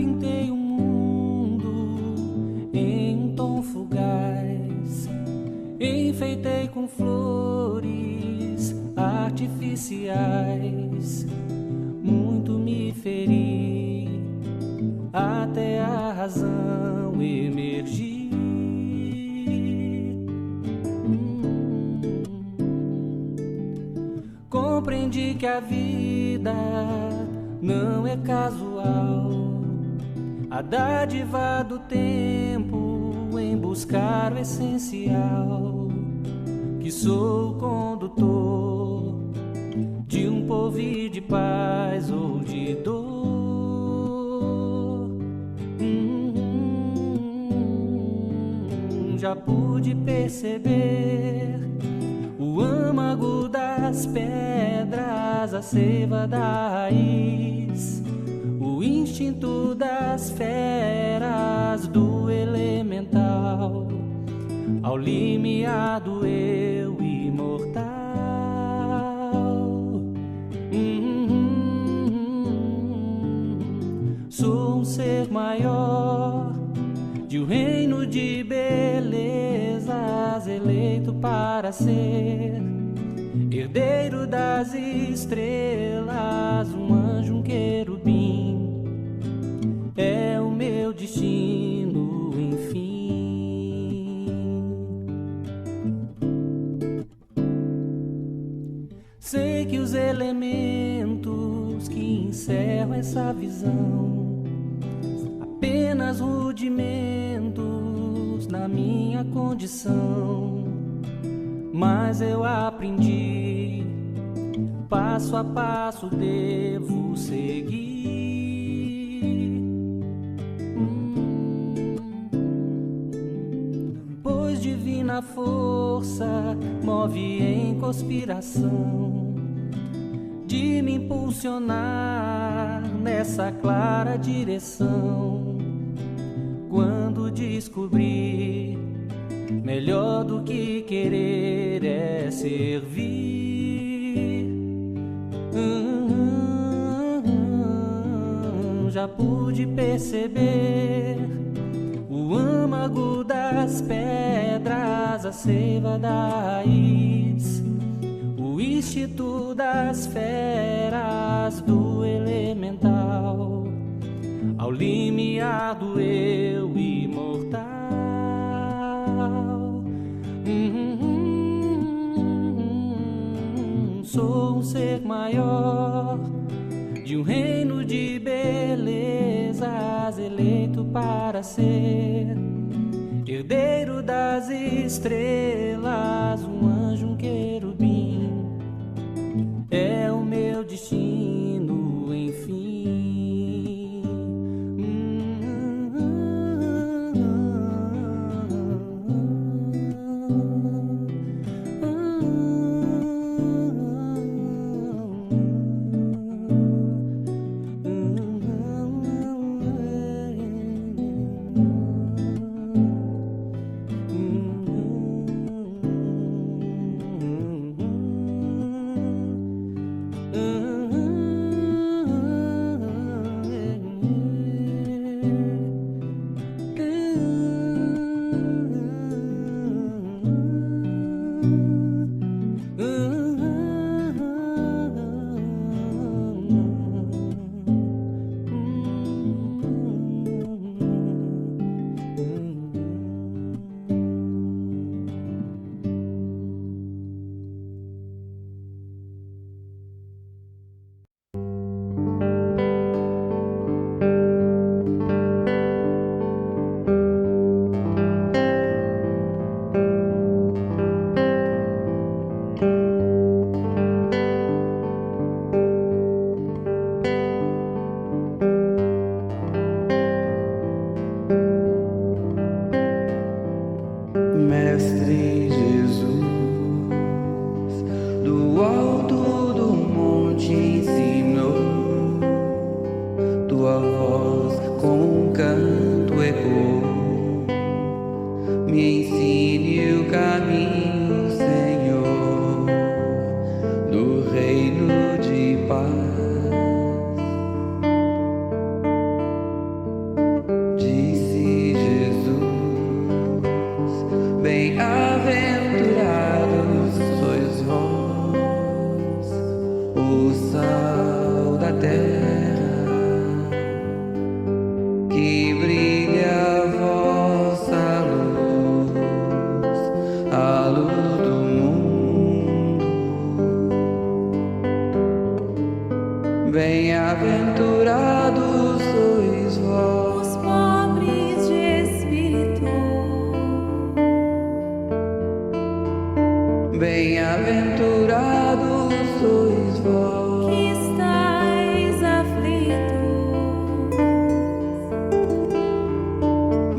pintei o mundo em um tom fugaz, enfeitei com flores artificiais. Muito me feri até a razão emergir. Compreendi que a vida não é casual, a dádiva do tempo em buscar o essencial, que sou condutor de um povo de paz ou de dor. Já pude perceber o âmago das pedras, a seiva da raiz, o instinto das feras, do elemental ao limiar do eu imortal. Sou um ser maior de um reino de belezas, eleito para ser herdeiro das estrelas, um anjo, um querubim, é o meu destino, enfim. Sei que os elementos que encerram essa visão apenas rudimentos na minha condição, mas eu aprendi, passo a passo devo seguir. Pois divina força move em conspiração de me impulsionar nessa clara direção. Quando descobri, melhor do que querer é servir. Já pude perceber o âmago das pedras, a seiva da raiz, o instinto das feras, do elemental ao limiar do eu imortal. Sou um ser maior de um reino de belezas, eleito para ser herdeiro das estrelas, um anjo, um querubim, é o meu destino, enfim.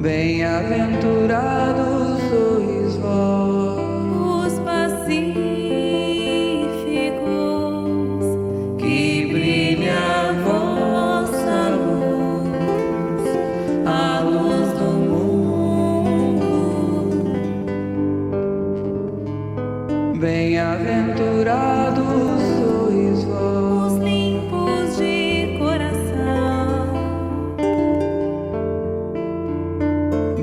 Bem-aventurados sois vós, os pacíficos, que brilha a vossa luz, a luz do mundo. Bem-aventurados sois vós, os limpos de coração,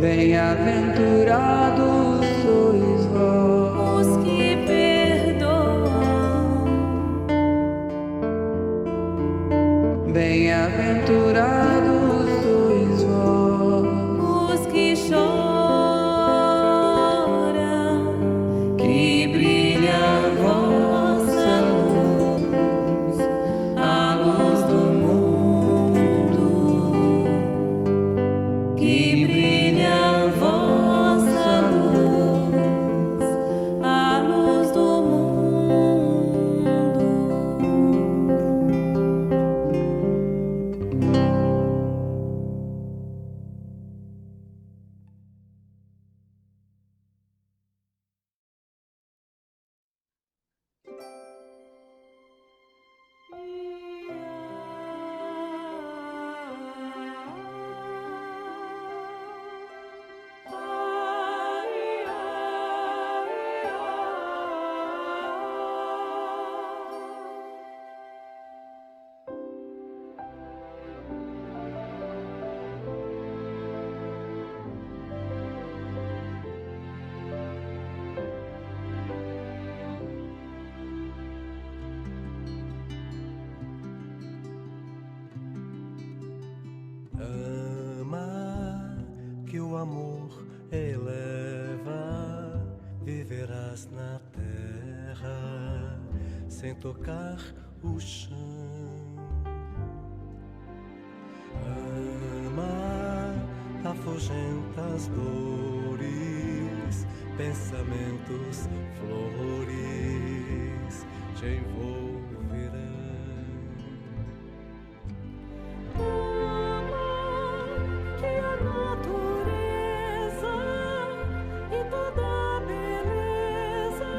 bem-aventurados sois vós, os que perdoam, bem-aventurados sois vós, os que choram, que brilha a vossa luz, a luz do mundo, que brilha a vossa luz, a luz do mundo. Ama, que o amor eleva, viverás na terra sem tocar o chão. Ama, afugenta as dores, pensamentos, flores te envolverão. Que a natureza e toda a beleza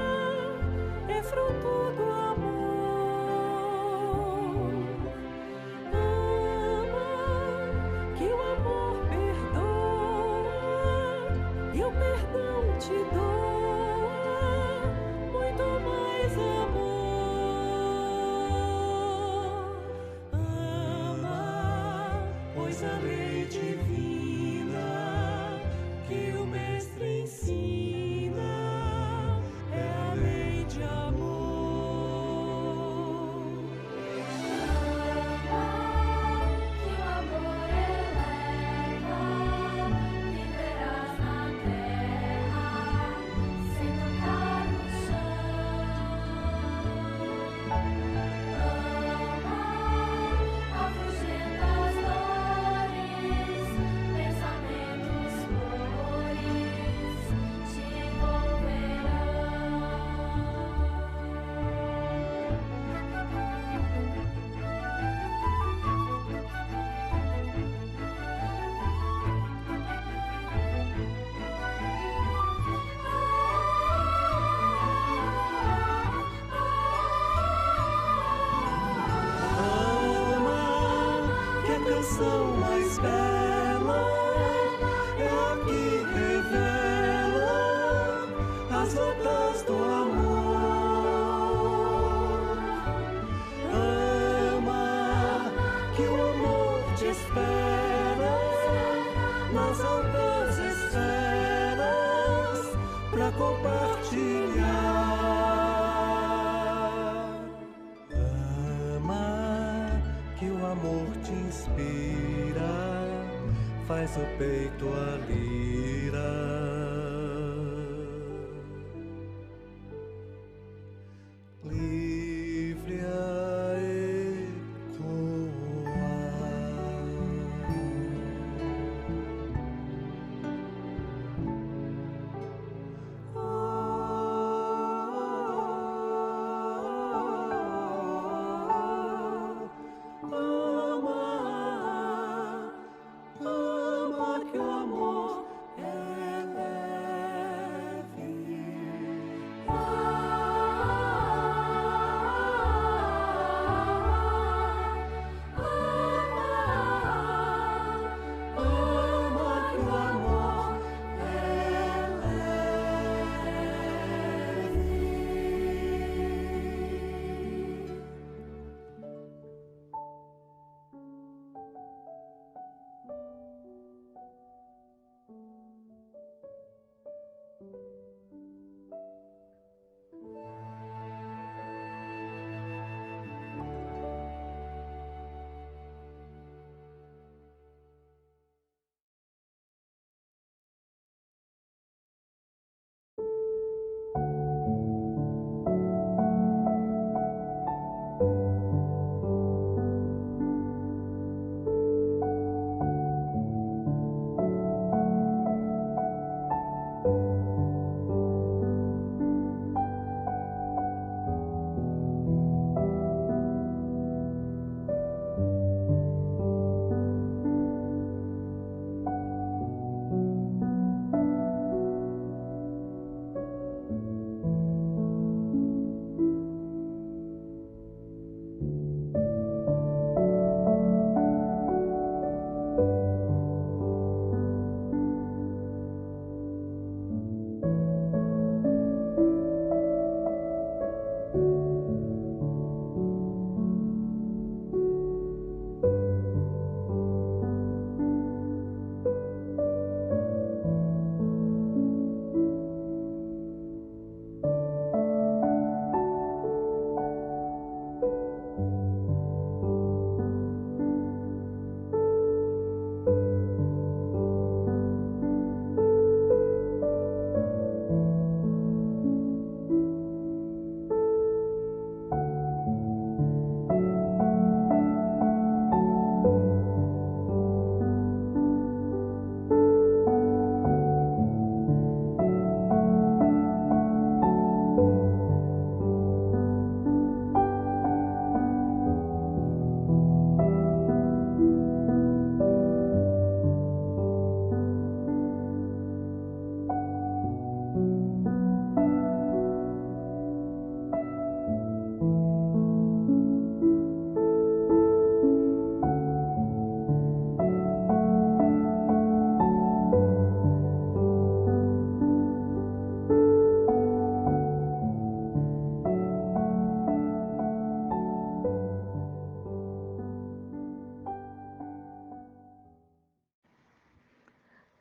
é fruto do amor. Ama, que o amor perdoa e o perdão te doa muito mais amor. Ama, pois a lei divina que o Mestre ensina é a lei de amor. Que o amor eleva, viverás na terra sem tocar o chão. Ama, afugenta as dores, pensamentos, flores te envolverão. Ama, que a canção mais bela é a que revela as notas do amor. Ama, que o amor te espera nas altas esferas pra compartilhar. Ama, que o amor te inspira, faz o peito a lira. Livre a Ama, que o amor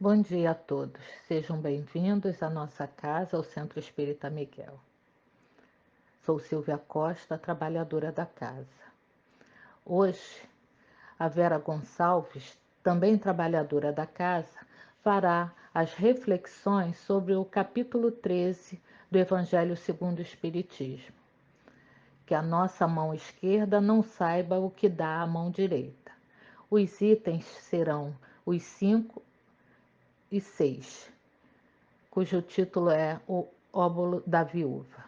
Bom dia a todos, sejam bem-vindos à nossa casa, ao Centro Espírita Miguel. Sou Silvia Costa, trabalhadora da casa. Hoje, a Vera Gonçalves, também trabalhadora da casa, fará as reflexões sobre o capítulo 13 do Evangelho segundo o Espiritismo. Que a nossa mão esquerda não saiba o que dá a mão direita. Os itens serão os 5 e 6, cujo título é O Óbolo da Viúva.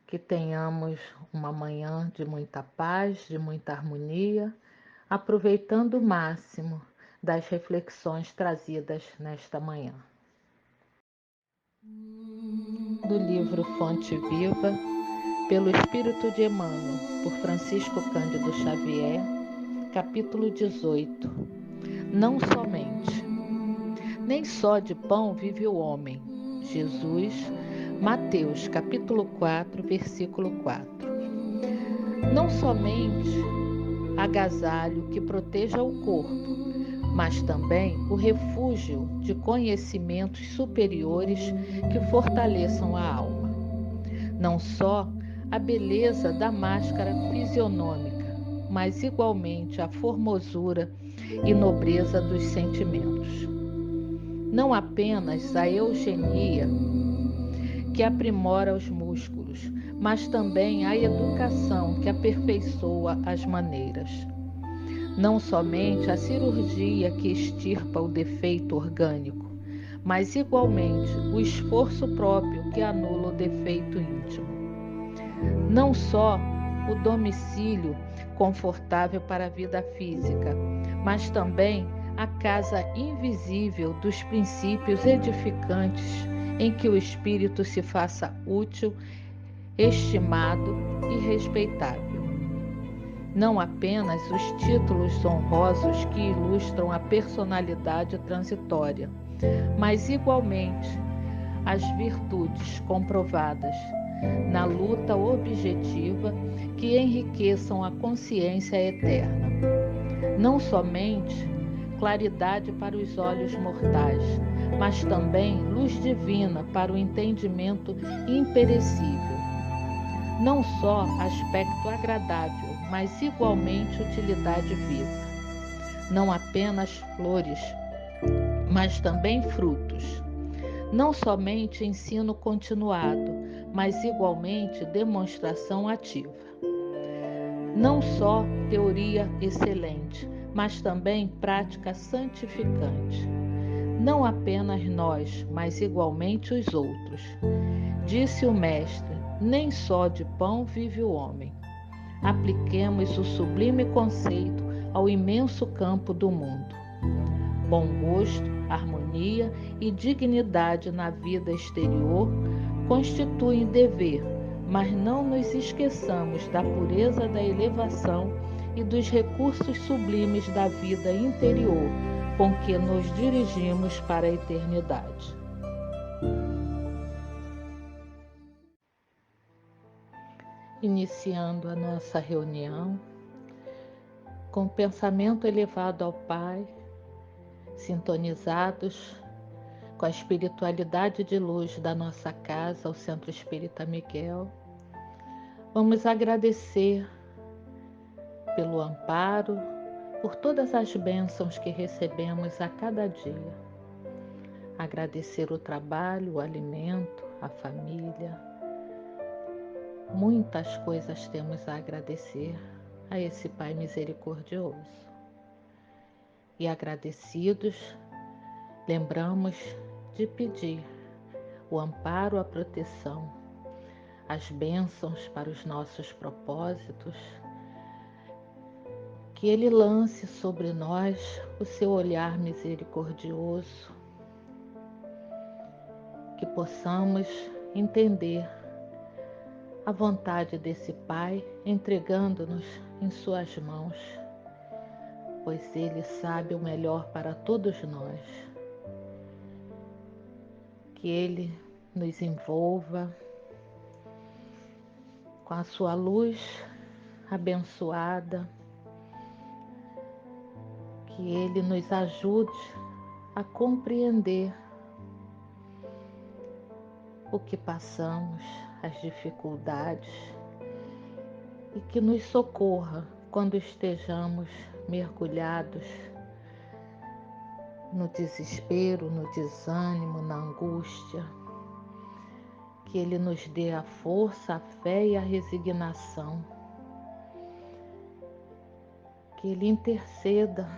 Que tenhamos uma manhã de muita paz, de muita harmonia, aproveitando o máximo das reflexões trazidas nesta manhã. Do livro Fonte Viva, pelo Espírito de Emmanuel, por Francisco Cândido Xavier, capítulo 18. Não somente. Nem só de pão vive o homem. Jesus, Mateus, capítulo 4, versículo 4. Não somente agasalho que proteja o corpo, mas também o refúgio de conhecimentos superiores que fortaleçam a alma. Não só a beleza da máscara fisionômica, mas igualmente a formosura e nobreza dos sentimentos. Não apenas a eugenia que aprimora os músculos, mas também a educação que aperfeiçoa as maneiras. Não somente a cirurgia que extirpa o defeito orgânico, mas igualmente o esforço próprio que anula o defeito íntimo. Não só o domicílio confortável para a vida física, mas também a casa invisível dos princípios edificantes em que o espírito se faça útil, estimado e respeitável. Não apenas os títulos honrosos que ilustram a personalidade transitória, mas igualmente as virtudes comprovadas na luta objetiva que enriqueçam a consciência eterna. Não somente claridade para os olhos mortais, mas também luz divina para o entendimento imperecível. Não só aspecto agradável, mas igualmente utilidade viva. Não apenas flores, mas também frutos. Não somente ensino continuado, mas igualmente demonstração ativa. Não só teoria excelente, mas também prática santificante. Não apenas nós, mas igualmente os outros. Disse o Mestre, nem só de pão vive o homem. Apliquemos o sublime conceito ao imenso campo do mundo. Bom gosto, harmonia e dignidade na vida exterior constituem dever, mas não nos esqueçamos da pureza da elevação e dos recursos sublimes da vida interior com que nos dirigimos para a eternidade. Iniciando a nossa reunião com o pensamento elevado ao Pai, sintonizados com a espiritualidade de luz da nossa casa, o Centro Espírita Miguel, vamos agradecer pelo amparo, por todas as bênçãos que recebemos a cada dia. Agradecer o trabalho, o alimento, a família. Muitas coisas temos a agradecer a esse Pai misericordioso. E agradecidos, lembramos de pedir o amparo, a proteção, as bênçãos para os nossos propósitos, que Ele lance sobre nós o seu olhar misericordioso, que possamos entender a vontade desse Pai, entregando-nos em suas mãos, pois Ele sabe o melhor para todos nós. Que Ele nos envolva com a sua luz abençoada, que Ele nos ajude a compreender o que passamos, as dificuldades, e que nos socorra quando estejamos mergulhados no desespero, no desânimo, na angústia. Que Ele nos dê a força, a fé e a resignação. Que Ele interceda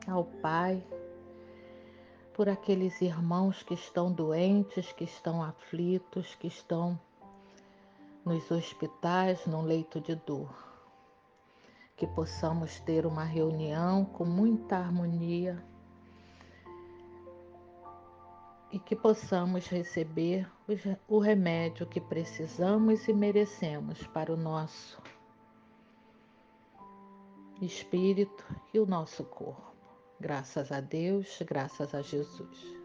ao Pai por aqueles irmãos que estão doentes, que estão aflitos, que estão nos hospitais, no leito de dor. Que possamos ter uma reunião com muita harmonia e que possamos receber o remédio que precisamos e merecemos para o nosso espírito e o nosso corpo. Graças a Deus, graças a Jesus.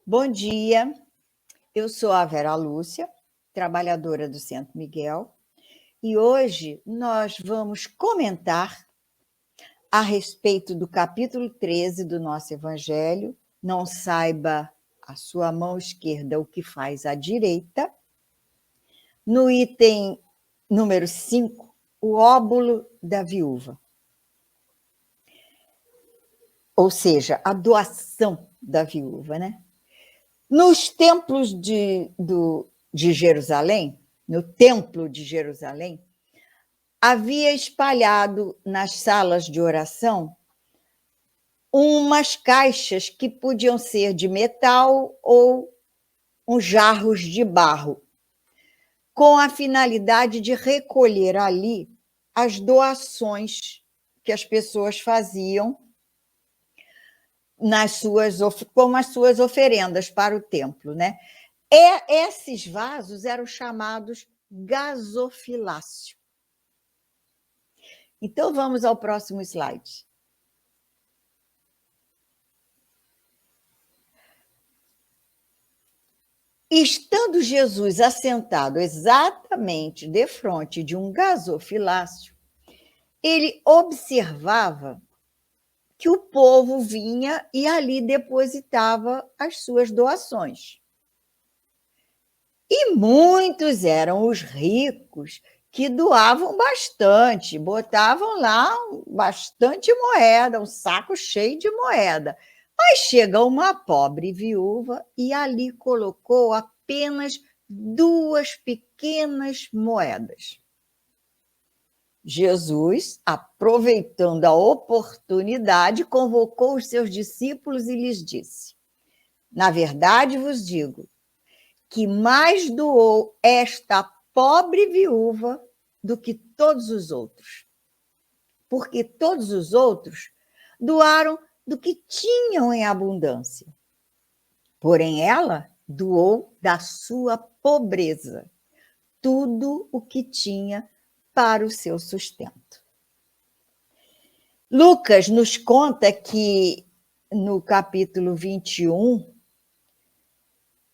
Bom dia, eu sou a Vera Lúcia, trabalhadora do Centro Miguel, e hoje nós vamos comentar a respeito do capítulo 13 do nosso Evangelho, Não saiba a sua mão esquerda o que faz a direita, no item número 5, o óbolo da viúva. Ou seja, a doação da viúva, né? Nos templos de Jerusalém, no templo de Jerusalém, havia espalhado nas salas de oração umas caixas que podiam ser de metal ou uns jarros de barro, com a finalidade de recolher ali as doações que as pessoas faziam como as suas oferendas para o templo, né? Esses vasos eram chamados gasofilácio. Então, vamos ao próximo slide. Estando Jesus assentado exatamente defronte de um gasofilácio, ele observava que o povo vinha e ali depositava as suas doações. E muitos eram os ricos que doavam bastante, botavam lá bastante moeda, um saco cheio de moeda. Mas chega uma pobre viúva e ali colocou apenas 2 pequenas moedas. Jesus, aproveitando a oportunidade, convocou os seus discípulos e lhes disse: na verdade vos digo que mais doou esta pobre viúva do que todos os outros, porque todos os outros doaram do que tinham em abundância. Porém, ela doou da sua pobreza tudo o que tinha para o seu sustento. Lucas nos conta que no capítulo 21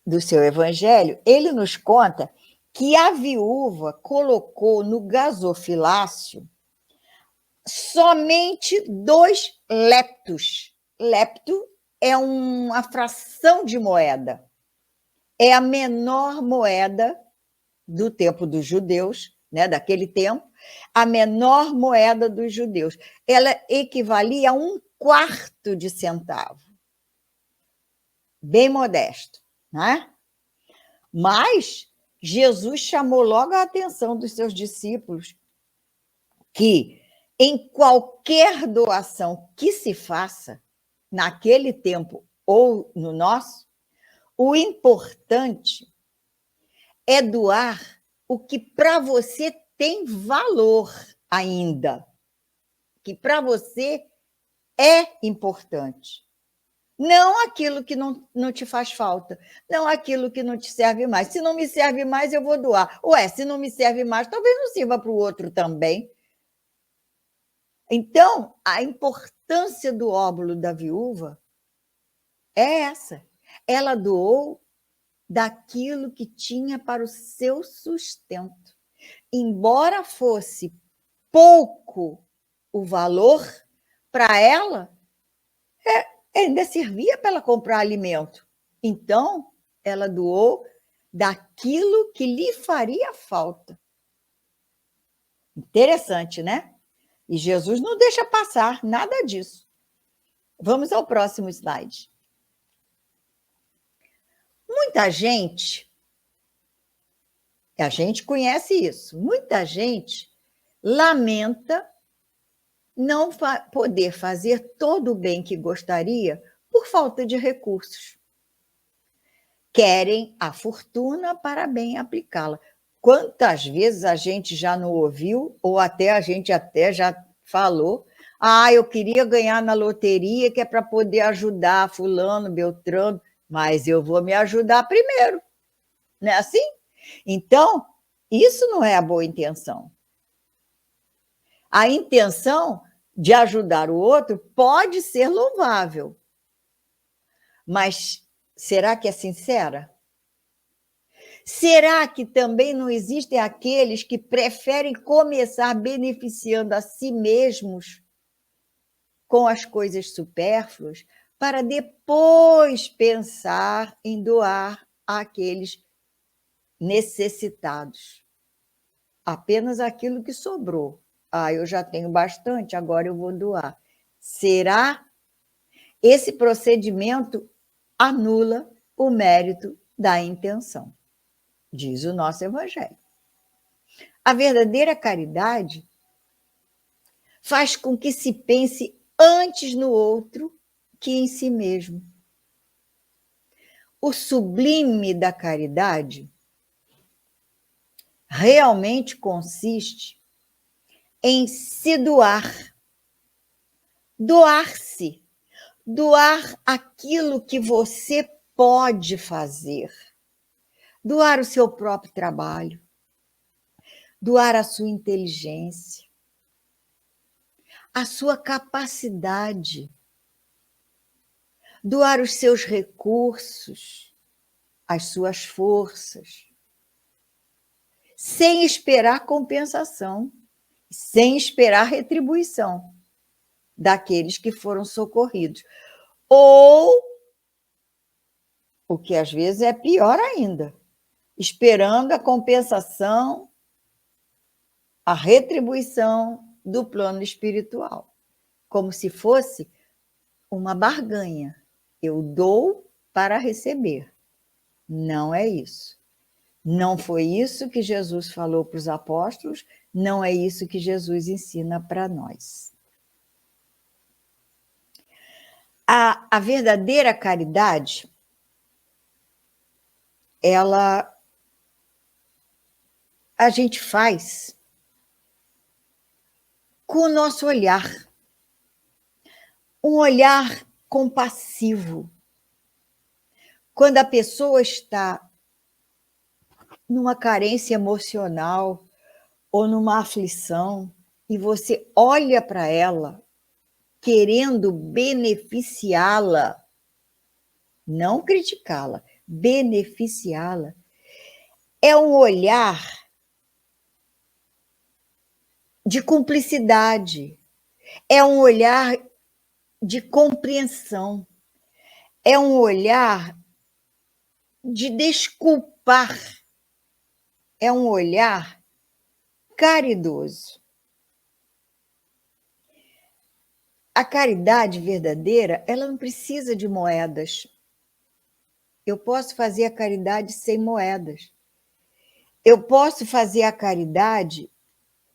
do seu evangelho, ele nos conta que a viúva colocou no gasofilácio somente 2 leptos. Lepto é uma fração de moeda. É a menor moeda do tempo dos judeus, né, daquele tempo, a menor moeda dos judeus. Ela equivalia a 1/4 de centavo. Bem modesto, né? Mas Jesus chamou logo a atenção dos seus discípulos que em qualquer doação que se faça, naquele tempo ou no nosso, o importante é doar o que para você tem valor ainda, que para você é importante. Não aquilo que não te faz falta, não aquilo que não te serve mais. Se não me serve mais, eu vou doar. Ué, se não me serve mais, talvez não sirva para o outro também. Então, a importância do óbolo da viúva é essa. Ela doou daquilo que tinha para o seu sustento. Embora fosse pouco o valor, para ela, ainda servia para ela comprar alimento. Então, ela doou daquilo que lhe faria falta. Interessante, né? E Jesus não deixa passar nada disso. Vamos ao próximo slide. Muita gente, a gente conhece isso, muita gente lamenta não poder fazer todo o bem que gostaria por falta de recursos. Querem a fortuna para bem aplicá-la. Quantas vezes a gente já não ouviu, ou até a gente até já falou, eu queria ganhar na loteria, que é para poder ajudar fulano, beltrano, mas eu vou me ajudar primeiro. Não é assim? Então, isso não é a boa intenção. A intenção de ajudar o outro pode ser louvável, mas será que é sincera? Será que também não existem aqueles que preferem começar beneficiando a si mesmos com as coisas supérfluas para depois pensar em doar àqueles necessitados? Apenas aquilo que sobrou. Eu já tenho bastante, agora eu vou doar. Será? Esse procedimento anula o mérito da intenção, diz o nosso Evangelho. A verdadeira caridade faz com que se pense antes no outro que em si mesmo. O sublime da caridade realmente consiste em se doar, doar-se, doar aquilo que você pode fazer, doar o seu próprio trabalho, doar a sua inteligência, a sua capacidade, doar os seus recursos, as suas forças, sem esperar compensação, sem esperar retribuição daqueles que foram socorridos. Ou, o que às vezes é pior ainda, esperando a compensação, a retribuição do plano espiritual, como se fosse uma barganha. Eu dou para receber. Não é isso. Não foi isso que Jesus falou para os apóstolos, não é isso que Jesus ensina para nós. A verdadeira caridade, a gente faz com o nosso olhar, um olhar compassivo. Quando a pessoa está numa carência emocional ou numa aflição e você olha para ela querendo beneficiá-la, não criticá-la, beneficiá-la, é um olhar de cumplicidade, é um olhar de compreensão, é um olhar de desculpar, é um olhar caridoso. A caridade verdadeira, ela não precisa de moedas. Eu posso fazer a caridade sem moedas. Eu posso fazer a caridade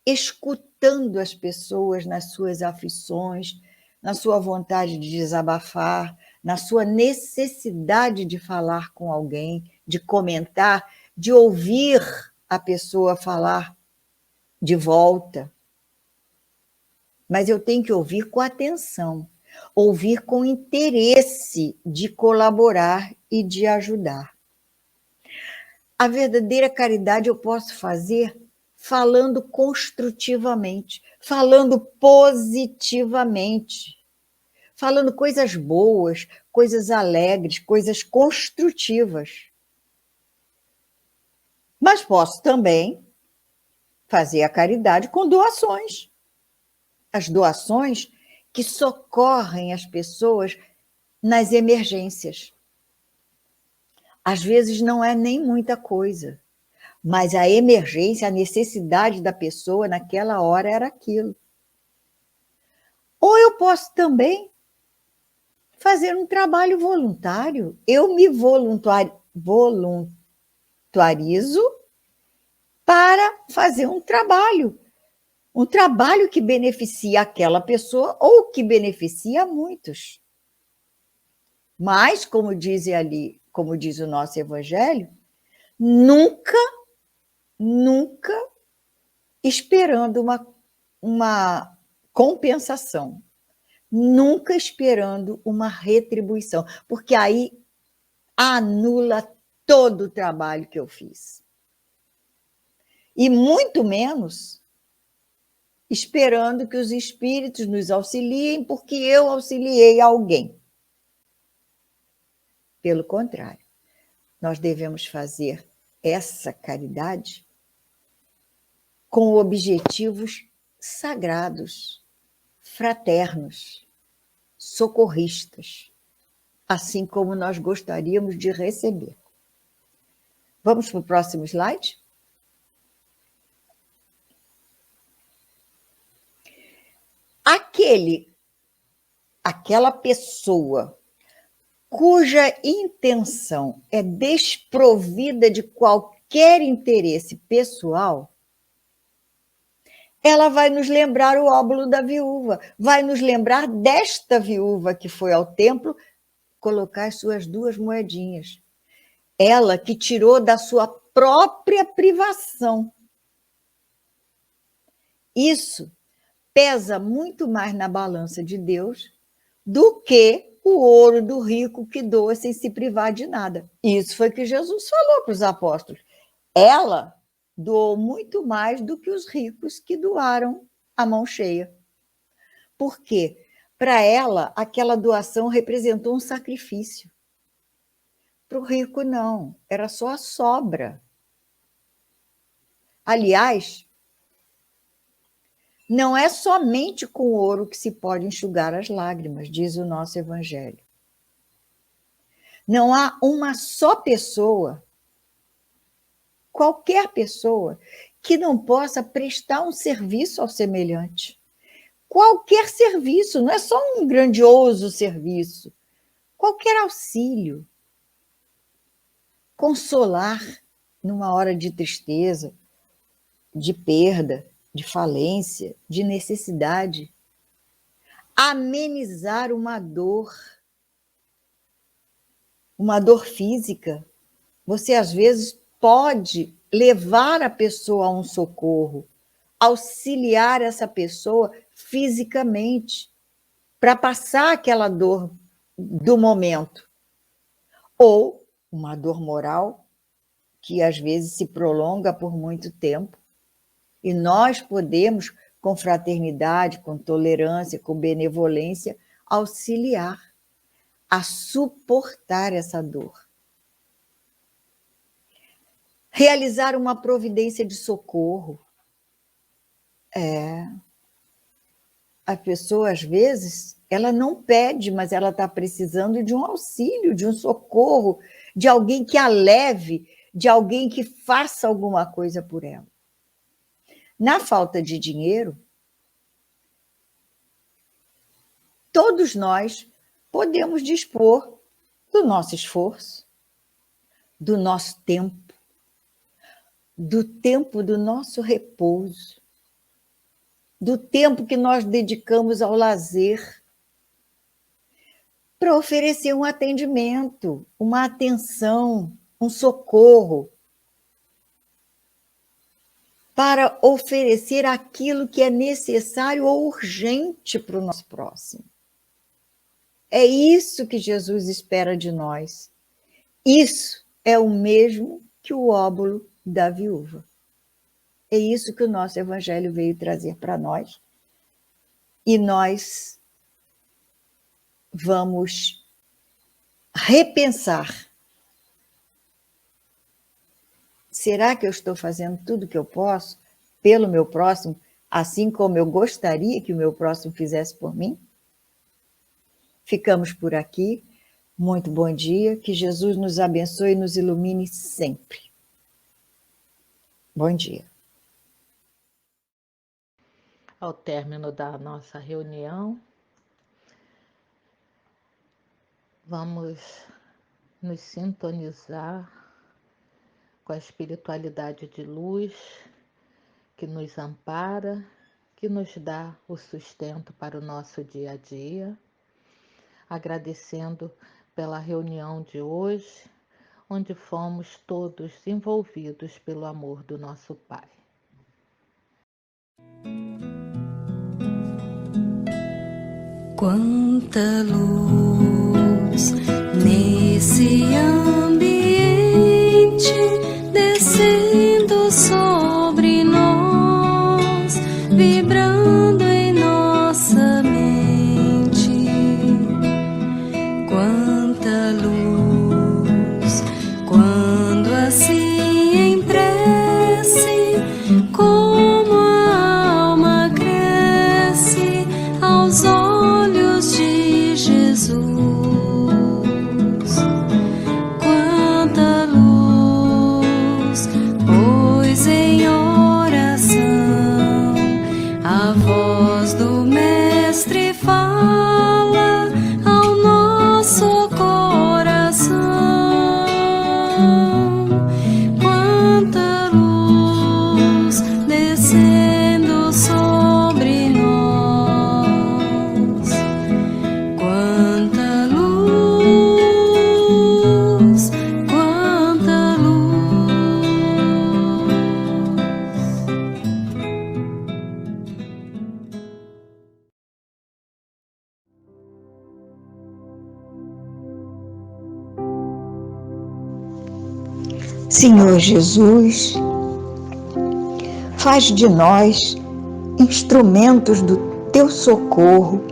escutando as pessoas nas suas aflições, na sua vontade de desabafar, na sua necessidade de falar com alguém, de comentar, de ouvir a pessoa falar de volta. Mas eu tenho que ouvir com atenção, Ouvir com interesse de colaborar e de ajudar. A verdadeira caridade eu posso fazer falando construtivamente, falando positivamente, falando coisas boas, coisas alegres, coisas construtivas. Mas posso também fazer a caridade com doações. As doações que socorrem as pessoas nas emergências. Às vezes não é nem muita coisa, mas a emergência, a necessidade da pessoa naquela hora era aquilo. Ou eu posso também fazer um trabalho voluntário. Eu me voluntarizo para fazer um trabalho que beneficia aquela pessoa ou que beneficia a muitos. Mas, como diz o nosso Evangelho, nunca esperando uma compensação, nunca esperando uma retribuição, porque aí anula todo o trabalho que eu fiz. E muito menos esperando que os espíritos nos auxiliem porque eu auxiliei alguém. Pelo contrário, nós devemos fazer essa caridade com objetivos sagrados, fraternos, socorristas, assim como nós gostaríamos de receber. Vamos para o próximo slide? Aquela pessoa cuja intenção é desprovida de qualquer interesse pessoal, ela vai nos lembrar o óbolo da viúva, vai nos lembrar desta viúva que foi ao templo colocar as suas 2 moedinhas. Ela que tirou da sua própria privação. Isso pesa muito mais na balança de Deus do que o ouro do rico que doa sem se privar de nada. Isso foi que Jesus falou para os apóstolos. Ela doou muito mais do que os ricos que doaram a mão cheia. Por quê? Para ela, aquela doação representou um sacrifício. Para o rico, não. Era só a sobra. Aliás, não é somente com ouro que se pode enxugar as lágrimas, diz o nosso Evangelho. Não há uma só pessoa, qualquer pessoa, que não possa prestar um serviço ao semelhante. Qualquer serviço, não é só um grandioso serviço. Qualquer auxílio. Consolar numa hora de tristeza, de perda, de falência, de necessidade. Amenizar uma dor física. Você, às vezes, pode levar a pessoa a um socorro, auxiliar essa pessoa fisicamente, para passar aquela dor do momento. Ou uma dor moral, que às vezes se prolonga por muito tempo. E nós podemos, com fraternidade, com tolerância, com benevolência, auxiliar a suportar essa dor. Realizar uma providência de socorro. A pessoa, às vezes, ela não pede, mas ela está precisando de um auxílio, de um socorro, de alguém que a leve, de alguém que faça alguma coisa por ela. Na falta de dinheiro, todos nós podemos dispor do nosso esforço, do nosso tempo, do tempo do nosso repouso, do tempo que nós dedicamos ao lazer, para oferecer um atendimento, uma atenção, um socorro, para oferecer aquilo que é necessário ou urgente para o nosso próximo. É isso que Jesus espera de nós. Isso é o mesmo que o óbolo da viúva. É isso que o nosso evangelho veio trazer para nós. E nós vamos repensar. Será que eu estou fazendo tudo o que eu posso pelo meu próximo, assim como eu gostaria que o meu próximo fizesse por mim? Ficamos por aqui. Muito bom dia. Que Jesus nos abençoe e nos ilumine sempre. Bom dia. Ao término da nossa reunião, vamos nos sintonizar com a espiritualidade de luz que nos ampara, que nos dá o sustento para o nosso dia a dia, agradecendo pela reunião de hoje, onde fomos todos envolvidos pelo amor do nosso Pai. Quanta luz nesse ambiente descendo sobre nós, vibrando em nossa mente. Quanta luz quando assim em prece, como a alma cresce aos olhos de Jesus. Quanta luz, pois em oração a voz do Mestre fala ao nosso coração. Quanta luz descendo sobre nós. Quanta luz, quanta luz. Senhor Jesus, faz de nós instrumentos do teu socorro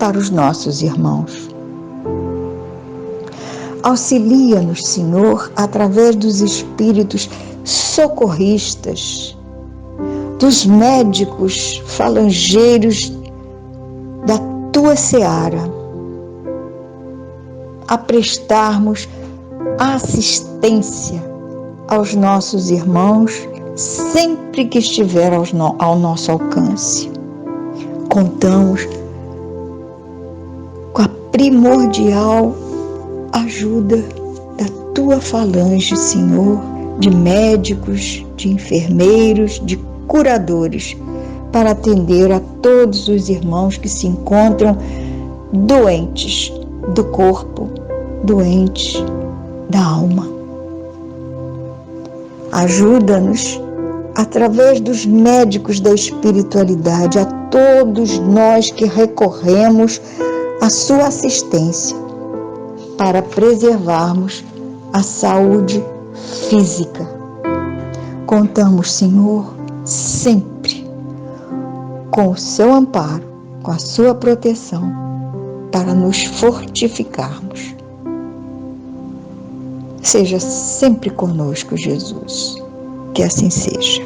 para os nossos irmãos. Auxilia-nos, Senhor, através dos espíritos socorristas, dos médicos falangeiros da tua seara, a prestarmos assistência aos nossos irmãos sempre que estiver ao nosso alcance. Contamos com a primordial ajuda da tua falange, Senhor, de médicos, de enfermeiros, de curadores, para atender a todos os irmãos que se encontram doentes do corpo, doentes da alma. Ajuda-nos, através dos médicos da espiritualidade, a todos nós que recorremos à sua assistência, para preservarmos a saúde física. Contamos, Senhor, sempre com o seu amparo, com a sua proteção, para nos fortificarmos. Seja sempre conosco, Jesus. Que assim seja.